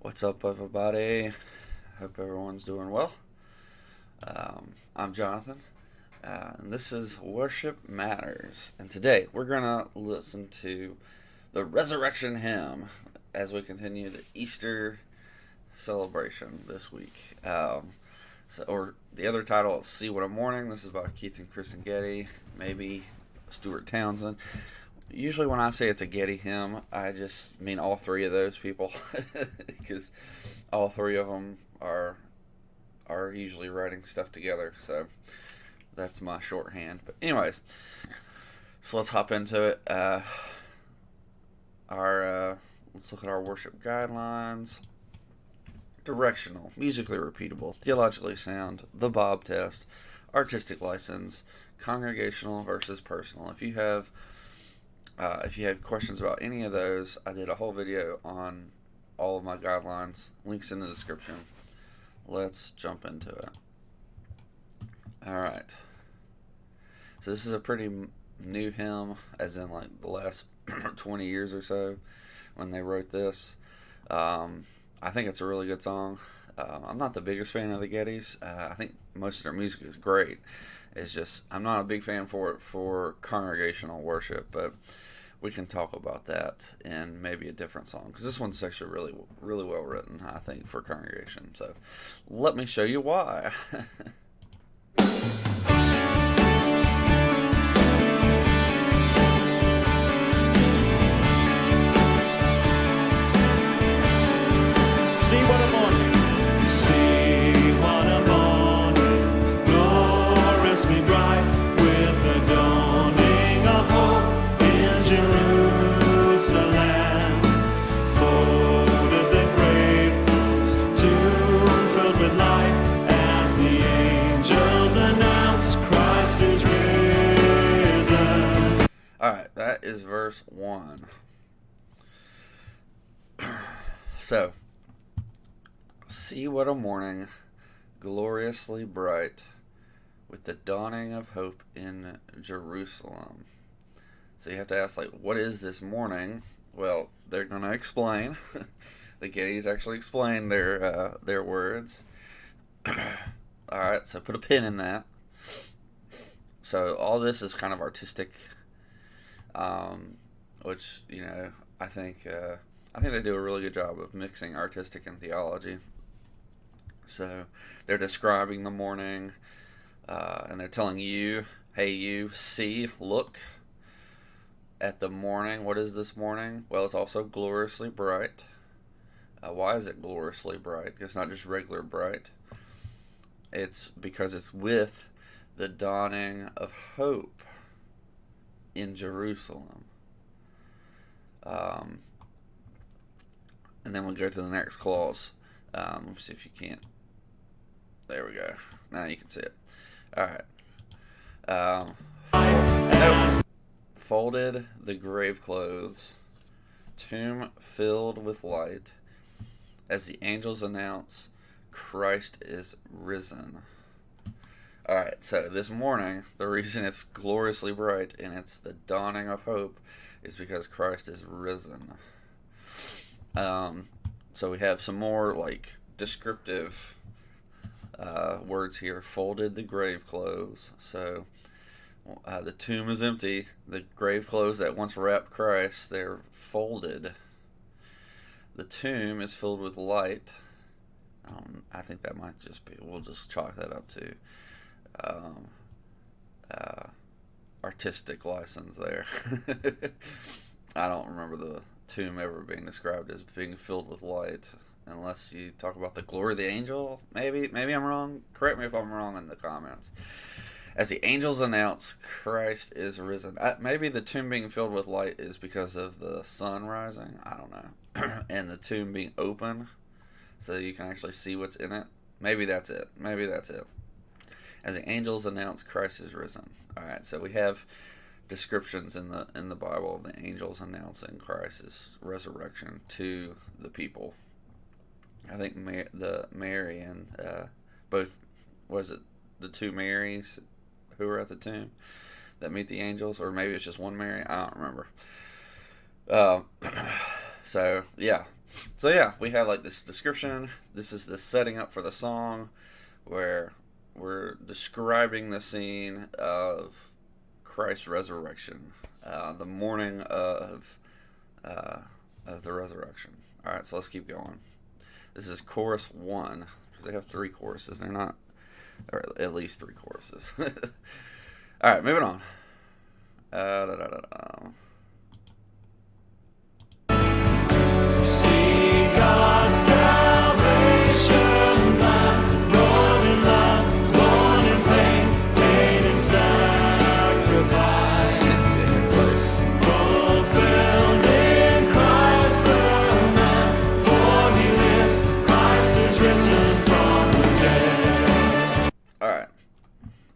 What's up, everybody? Hope everyone's doing well. I'm Jonathan, and this is Worship Matters. And today we're going to listen to the Resurrection Hymn as we continue the Easter celebration this week. Or the other title is See What a Morning. This is by Keith and Kristen Getty, maybe Stuart Townsend. Usually when I say it's a Getty hymn, I just mean all three of those people, because all three of them are usually writing stuff together, so that's my shorthand. But anyways, so let's hop into it. Let's look at our worship guidelines. Directional, musically repeatable, theologically sound, the Bob test, artistic license, congregational versus personal. If you have questions about any of those, I did a whole video on all of my guidelines. Links in the description. Let's jump into it. Alright. So this is a pretty new hymn, as in like the last 20 years or so when they wrote this. I think it's a really good song. I'm not the biggest fan of the Gettys. I think most of their music is great. It's just, I'm not a big fan for congregational worship, but we can talk about that in maybe a different song, because this one's actually really, really well written, I think, for congregation. So let me show you why. See what a morning, see what a morning, gloriously bright, with the dawning of hope in Jerusalem. Folded the grave clothes, tomb filled with light, as the angels announce Christ is risen. Alright, that is verse 1. So, see what a morning, gloriously bright, with the dawning of hope in Jerusalem. So you have to ask, like, what is this morning? Well, they're going to explain. The Gettys actually explain their words. Alright, so put a pin in that. So all this is kind of artistic, which, I think they do a really good job of mixing artistic and theology. So they're describing the morning, and they're telling you, hey, you, see, look at the morning. What is this morning? Well, it's also gloriously bright. Why is it gloriously bright? It's not just regular bright. It's because it's with the dawning of hope in Jerusalem. And then we'll go to the next clause. Let's see if you can't. There we go. Now you can see it. Alright. Folded the grave clothes, tomb filled with light, as the angels announce Christ is risen. Alright, so this morning, the reason it's gloriously bright and it's the dawning of hope is because Christ is risen. So we have some more like descriptive words here. Folded the grave clothes. So the tomb is empty. The grave clothes that once wrapped Christ, they're folded. The tomb is filled with light. I think that might just be, we'll just chalk that up to artistic license there. I don't remember the tomb ever being described as being filled with light, unless you talk about the glory of the angel. Maybe I'm wrong. Correct me if I'm wrong in the comments. As the angels announce Christ is risen. Maybe the tomb being filled with light is because of the sun rising. I don't know. And the tomb being open, so you can actually see what's in it. Maybe that's it. As the angels announce Christ is risen. Alright, so we have descriptions in the Bible of the angels announcing Christ's resurrection to the people. I think Mary and both, was it the two Marys who were at the tomb that meet the angels, or maybe it's just one Mary? I don't remember. So yeah, we have like this description. This is the setting up for the song, where we're describing the scene of Christ's resurrection, the morning of the resurrection. All right, so let's keep going. This is chorus 1, because they have 3 choruses. They're not, or at least 3 choruses. All right, moving on. See God's salvation plan, born in love, born in pain, paid in sacrifice, fulfilled in Christ the man, for he lives, Christ is risen from the dead. All right,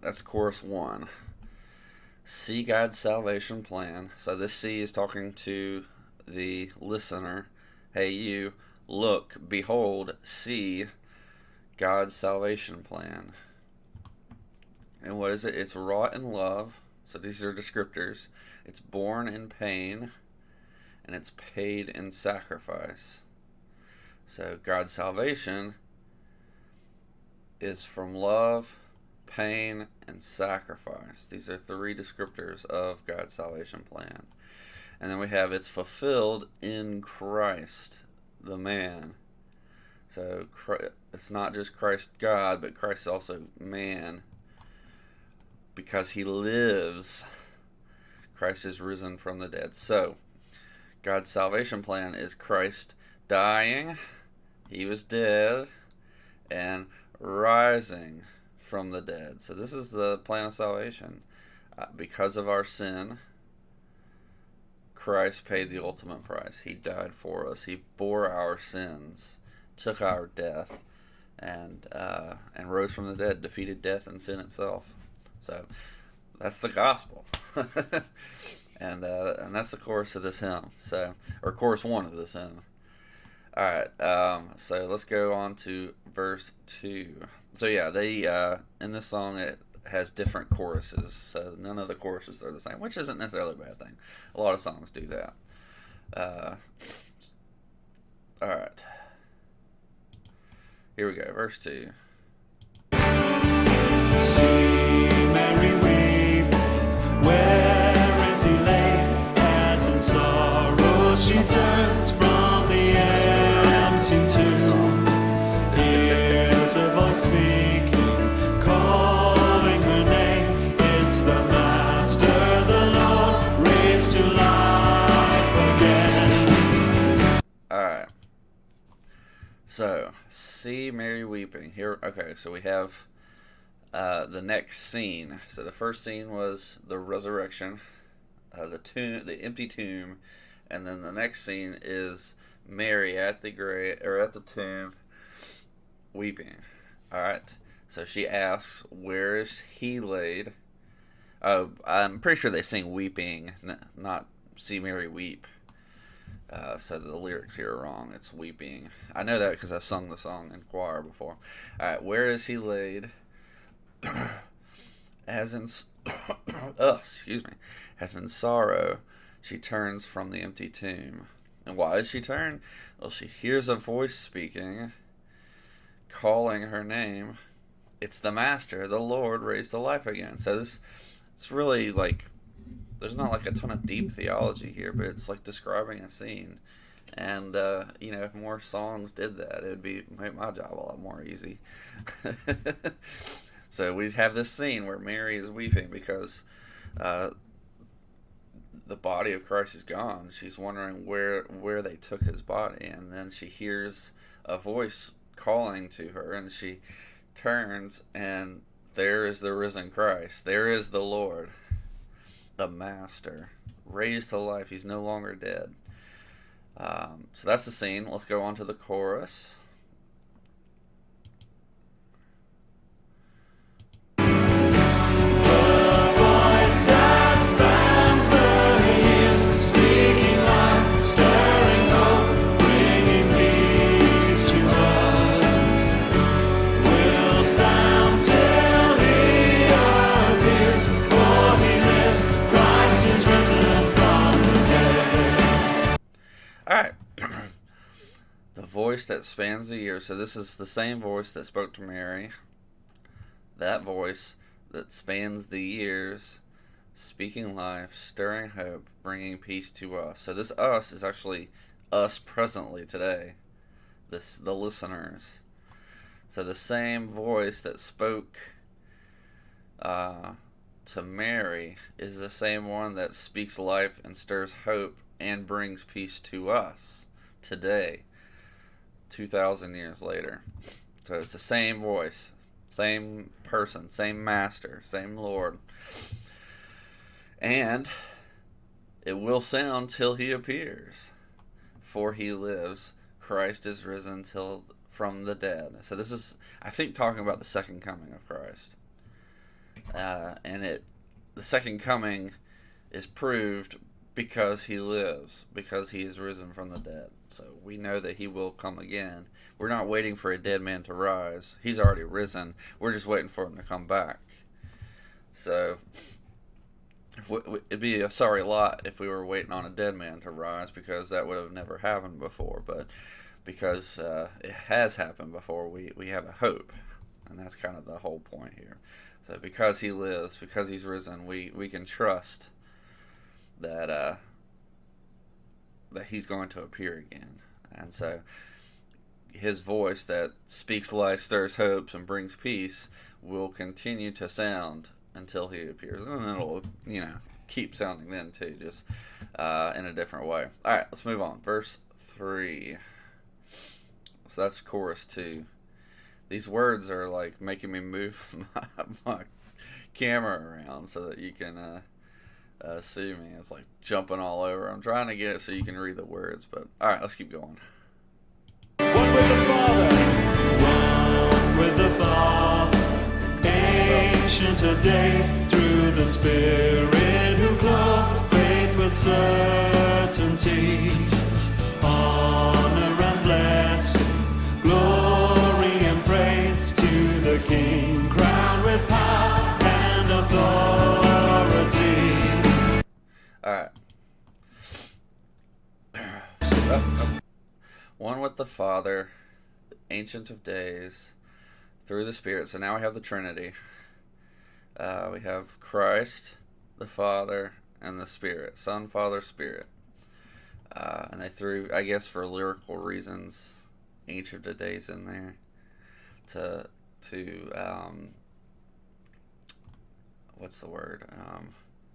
that's chorus 1. See God's salvation plan. So this see is talking to the listener. Hey, you, look, behold, see God's salvation plan. And what is it? It's wrought in love. So these are descriptors. It's born in pain, and it's paid in sacrifice. So God's salvation is from love, pain, and sacrifice. These are 3 descriptors of God's salvation plan. And then we have it's fulfilled in Christ, the man. So it's not just Christ God, but Christ also man. Because he lives, Christ is risen from the dead. So God's salvation plan is Christ dying, he was dead, and rising from the dead. So this is the plan of salvation. Because of our sin, Christ paid the ultimate price. He died for us. He bore our sins, took our death, and rose from the dead, defeated death and sin itself. So that's the gospel, and that's the chorus of this hymn. So, or chorus 1 of this hymn. All right. So let's go on to verse 2. So yeah, they in this song it has different choruses, so none of the choruses are the same, which isn't necessarily a bad thing. A lot of songs do that. All right, here we go, verse 2. See Mary weep, where is he laid? As in sorrow she turns from the empty tomb. Hears a voice speaking, calling her name. It's the Master, the Lord, raised to life again. Alright, so see Mary weeping here. Okay, so we have the next scene. So the first scene was the resurrection, the tomb, the empty tomb, and then the next scene is Mary at the grave, or at the tomb, weeping. All right. So she asks, "Where is he laid?" Oh, I'm pretty sure they sing "weeping," not "see Mary weep." So the lyrics here are wrong. It's "weeping." I know that because I've sung the song in choir before. All right. Where is he laid? As in, as in sorrow, she turns from the empty tomb. And why does she turn? Well, she hears a voice speaking, calling her name. It's the Master, the Lord, raised to life again. So it's really like, there's not like a ton of deep theology here, but it's like describing a scene. And, if more songs did that, it would make my job a lot more easy. So we have this scene where Mary is weeping because the body of Christ is gone. She's wondering where they took his body, and then she hears a voice calling to her, and she turns, and there is the risen Christ. There is the Lord, the Master, raised to life. He's no longer dead. So that's the scene. Let's go on to the chorus. Alright, voice that spans the years. So this is the same voice that spoke to Mary. That voice that spans the years, speaking life, stirring hope, bringing peace to us. So this us is actually us presently today. The listeners. So the same voice that spoke to Mary is the same one that speaks life and stirs hope and brings peace to us today, 2,000 years later. So it's the same voice, same person, same master, same Lord. And it will sound till he appears, for he lives. Christ is risen from the dead. So this is, I think, talking about the second coming of Christ. And the second coming is proved because he lives, because he is risen from the dead. So we know that he will come again. We're not waiting for a dead man to rise. He's already risen. We're just waiting for him to come back. So it'd be a sorry lot if we were waiting on a dead man to rise, because that would have never happened before. But because it has happened before, we have a hope. And that's kind of the whole point here. So because he lives, because he's risen, we can trust that he's going to appear again. And so his voice that speaks life, stirs hopes, and brings peace will continue to sound until he appears. And it'll, keep sounding then too, just in a different way. All right, let's move on. Verse 3. So that's chorus 2. These words are like making me move my camera around so that you can see me. It's like jumping all over. I'm trying to get it so you can read the words, but all right, let's keep going. One with the Father, one with the Father, Ancient of Days, through the Spirit who clothes faith with certainty, honor and blessing, glory and praise to the King, crowned with power and authority. All right. One with the Father, Ancient of Days, through the Spirit. So now we have the Trinity. We have Christ, the Father, and the Spirit. Son, Father, Spirit. And they threw, I guess for lyrical reasons, Ancient of Days in there to what's the word?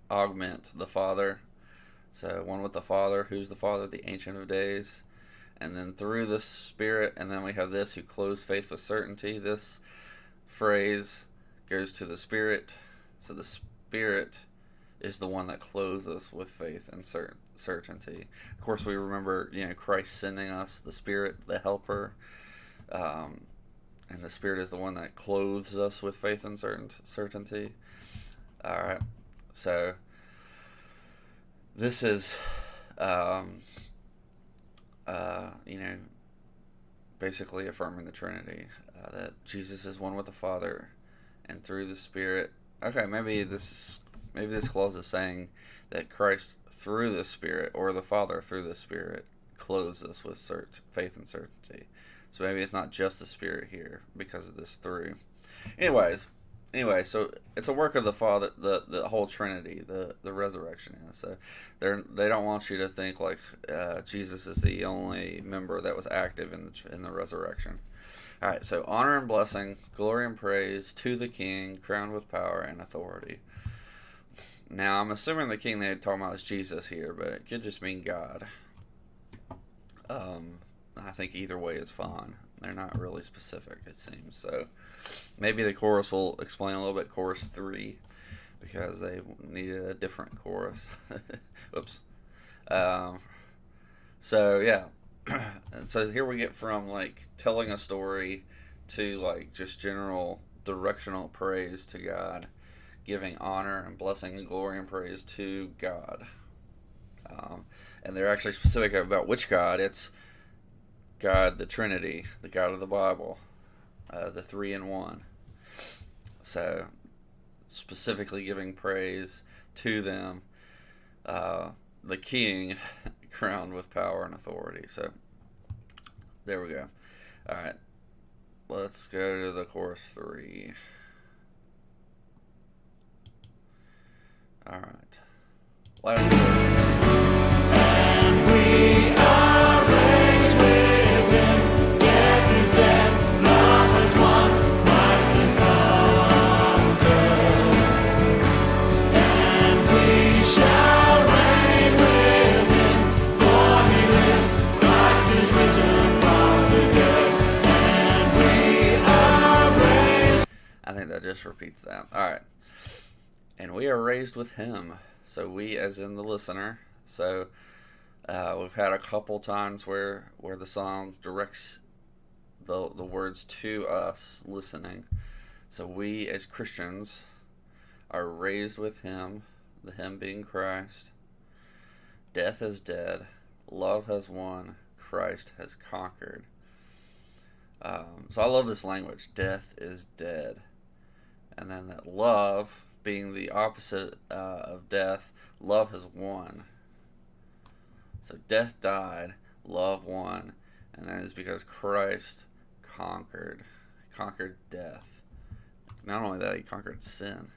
Augment the Father. So one with the Father. Who's the Father? The Ancient of Days. And then through the Spirit, and then we have this, who clothes faith with certainty. This phrase goes to the Spirit. So the Spirit is the one that clothes us with faith and certainty. Of course, we remember, Christ sending us the Spirit, the Helper. And the Spirit is the one that clothes us with faith and certainty. All right. So this is, basically affirming the Trinity, that Jesus is one with the Father, and through the Spirit. Okay, maybe this clause is saying that Christ through the Spirit, or the Father through the Spirit, clothes us with faith and certainty. So maybe it's not just the Spirit here because of this through. Anyway, so it's a work of the Father, the whole Trinity, the resurrection is. So they don't want you to think like Jesus is the only member that was active in the resurrection. All right, so honor and blessing, glory and praise to the King, crowned with power and authority. Now, I'm assuming the King they're talking about is Jesus here, but it could just mean God. I think either way is fine. They're not really specific, it seems. So maybe the chorus will explain a little bit, chorus 3, because they needed a different chorus. Oops. So yeah. And so here we get from like telling a story to like just general directional praise to God, giving honor and blessing and glory and praise to God. And they're actually specific about which God. It's God, the Trinity, the God of the Bible, the 3 in 1. So specifically giving praise to them, the King crowned with power and authority. So There we go. All right. Let's go to the chorus 3. All right. Last chorus. And we are raised with him. Death is dead, love has won, Christ is conquered. And we shall reign with him, for he lives, Christ is risen from the dead. And we are raised. I think that just repeats that. All right. And we are raised with him. So we as in the listener. So we've had a couple times where the song directs the words to us listening. So we as Christians are raised with him, the him being Christ. Death is dead. Love has won. Christ has conquered. So I love this language. Death is dead. And then that love being the opposite of death, love has won. So death died, love won, and that is because Christ conquered death. Not only that, he conquered sin.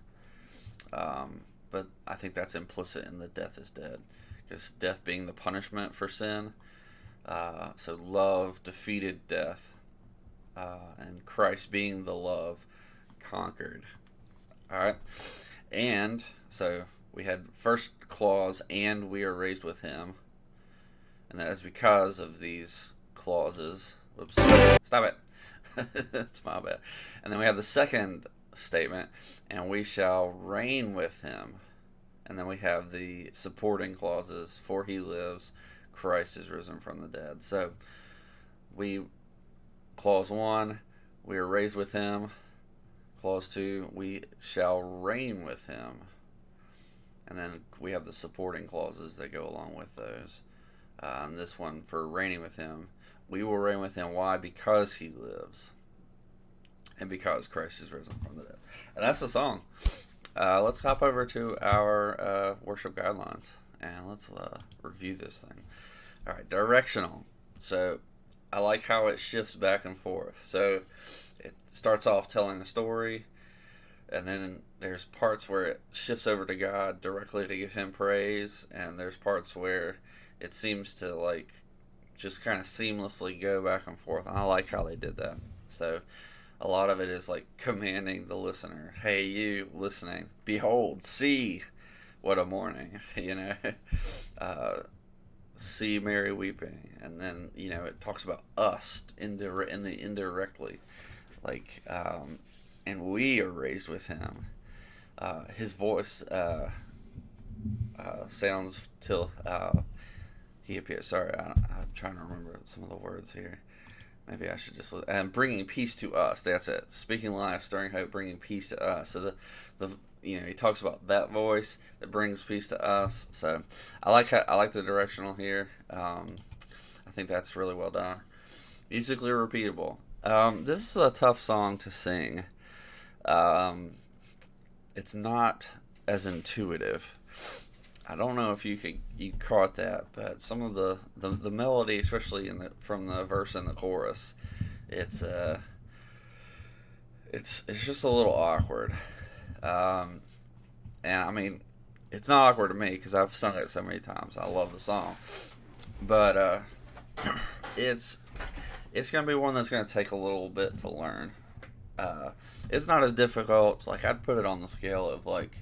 But I think that's implicit in the death is dead, because death being the punishment for sin. So love defeated death, and Christ being the love conquered. All right, and so we had first clause, and we are raised with him, and that is because of these clauses. Whoops, stop it. That's my bad. And then we have the second statement, and we shall reign with him, and then we have the supporting clauses, for he lives, Christ is risen from the dead. So clause 1, we are raised with him. Clause 2, we shall reign with him. And then we have the supporting clauses that go along with those. And this one, for reigning with him, we will reign with him. Why? Because he lives. And because Christ is risen from the dead. And that's the song. Let's hop over to our worship guidelines. And let's review this thing. All right, directional. So I like how it shifts back and forth. So it starts off telling a story, and then there's parts where it shifts over to God directly to give him praise, and there's parts where it seems to like just kind of seamlessly go back and forth. And I like how they did that. So a lot of it is like commanding the listener, hey, you listening, behold, see what a morning, see Mary weeping. And then, it talks about us indirectly. Like, and we are raised with him. His voice sounds till he appears. Sorry, I'm trying to remember some of the words here. Maybe I should just... And bringing peace to us. That's it. Speaking life, stirring hope, bringing peace to us. So he talks about that voice that brings peace to us. So I like the directional here. I think that's really well done. Musically repeatable. This is a tough song to sing. It's not as intuitive. I don't know if you caught that, but some of the melody, especially from the verse and the chorus, it's just a little awkward. And I mean, it's not awkward to me because I've sung it so many times. I love the song, but it's gonna be one that's gonna take a little bit to learn. It's not as difficult. Like, I'd put it on the scale of like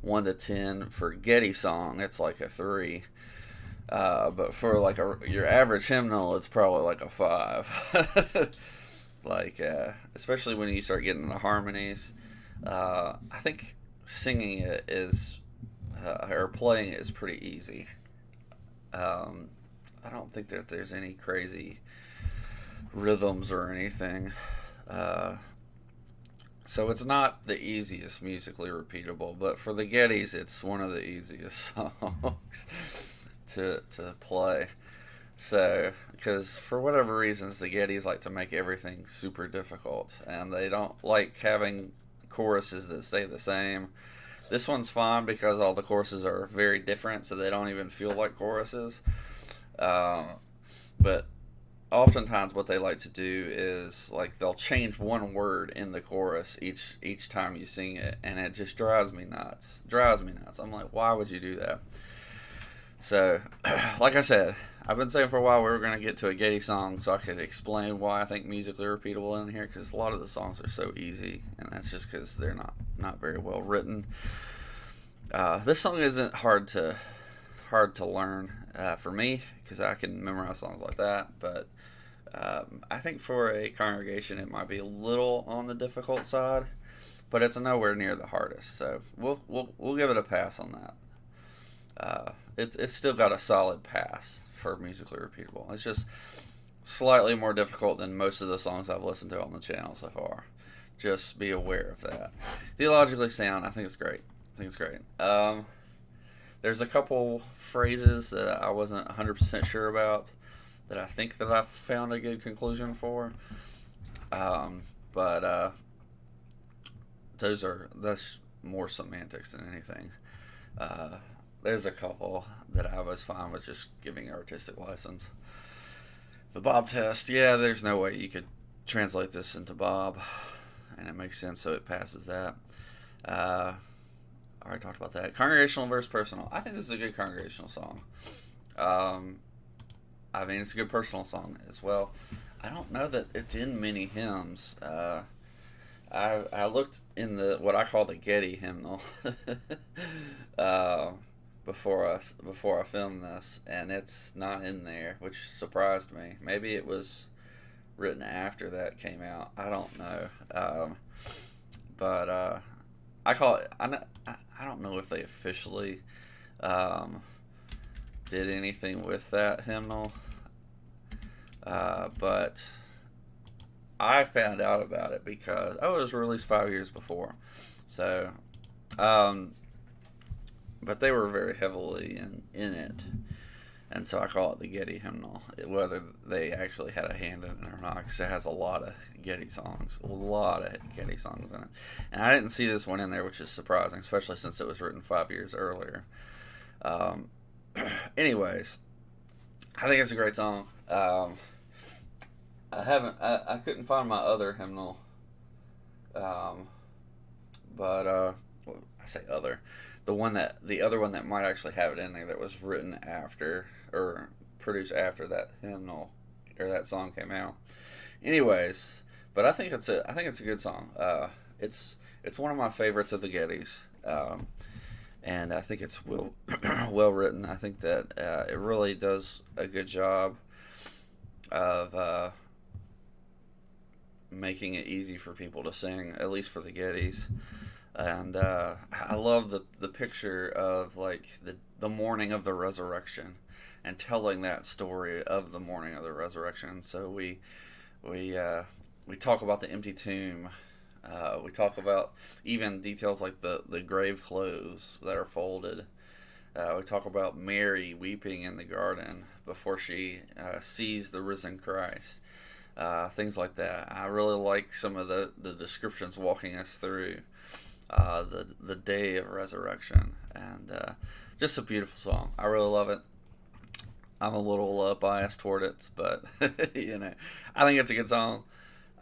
1 to 10. For Getty song, it's like a 3. But for like your average hymnal, it's probably like a 5. Like, especially when you start getting the harmonies. I think singing it is, or playing it is pretty easy. I don't think that there's any crazy rhythms or anything. So it's not the easiest musically repeatable, but for the Gettys, it's one of the easiest songs to play. So, because for whatever reasons, the Gettys like to make everything super difficult, and they don't like having choruses that stay the same. This one's fine because all the choruses are very different, so they don't even feel like choruses. But oftentimes what they like to do is like they'll change one word in the chorus each time you sing it, and it just drives me nuts. I'm like, why would you do that? So, like I said, I've been saying for a while we were going to get to a Getty song so I could explain why I think musically repeatable in here, because a lot of the songs are so easy, and that's just because they're not very well written. This song isn't hard to learn for me, because I can memorize songs like that, but I think for a congregation it might be a little on the difficult side, but it's nowhere near the hardest, so we'll give it a pass on that. It's still got a solid pass for musically repeatable. It's just slightly more difficult than most of the songs I've listened to on the channel so far. Just be aware of that. Theologically sound, I think it's great. There's a couple phrases that I wasn't 100% sure about that I think that I found a good conclusion for. But that's more semantics than anything. There's a couple that I was fine with just giving artistic license. The Bob test, yeah, there's no way you could translate this into Bob, and it makes sense, so it passes that. I already talked about that. Congregational versus personal. I think this is a good congregational song. I mean, it's a good personal song as well. I don't know that it's in many hymns. I looked in what I call the Getty hymnal before I filmed this, and it's not in there, which surprised me. Maybe it was written after that came out. I don't know. But I call it. I don't know if they officially did anything with that hymnal, but I found out about it because it was released 5 years before. So, but they were very heavily in it, and so I call it the Getty hymnal, whether they actually had a hand in it or not, because it has a lot of Getty songs in it. And I didn't see this one in there, which is surprising, especially since it was written 5 years earlier. Anyways, I think it's a great song. I couldn't find my other hymnal, but I say other. The other one that might actually have it in there that was written after or produced after that hymnal or that song came out. Anyways, but I think it's a good song. It's one of my favorites of the Gettys, and I think it's well written. I think that it really does a good job of making it easy for people to sing, at least for the Gettys. And I love the picture of like the morning of the resurrection and telling that story of the morning of the resurrection. So we talk about the empty tomb. We talk about even details like the grave clothes that are folded. We talk about Mary weeping in the garden before she sees the risen Christ. Things like that. I really like some of the descriptions walking us through the day of resurrection, and just a beautiful song. I really love it. I'm a little biased toward it, but I think it's a good song.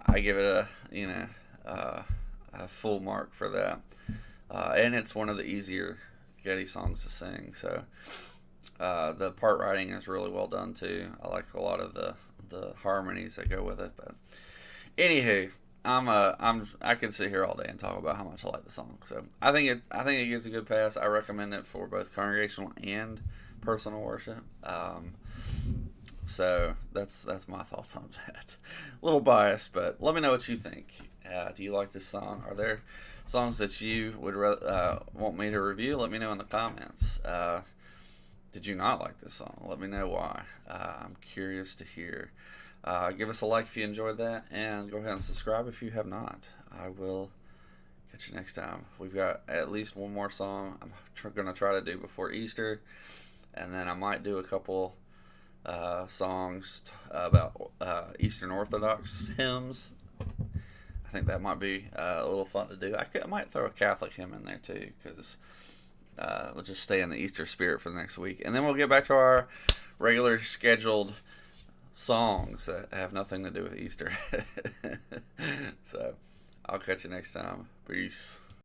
I give it a full mark for that, and it's one of the easier Getty songs to sing. So the part writing is really well done too. I like a lot of the harmonies that go with it. But anywho, I could sit here all day and talk about how much I like the song. So I think it gets a good pass. I recommend it for both congregational and personal worship. So that's my thoughts on that. A little biased, but let me know what you think. Do you like this song? Are there songs that you would want me to review? Let me know in the comments. Did you not like this song? Let me know why. I'm curious to hear. Give us a like if you enjoyed that, and go ahead and subscribe if you have not. I will catch you next time. We've got at least one more song I'm going to try to do before Easter, and then I might do a couple songs about Eastern Orthodox hymns. I think that might be a little fun to do. I might throw a Catholic hymn in there too, because we'll just stay in the Easter spirit for the next week, and then we'll get back to our regular scheduled songs that have nothing to do with Easter. So, I'll catch you next time. Peace.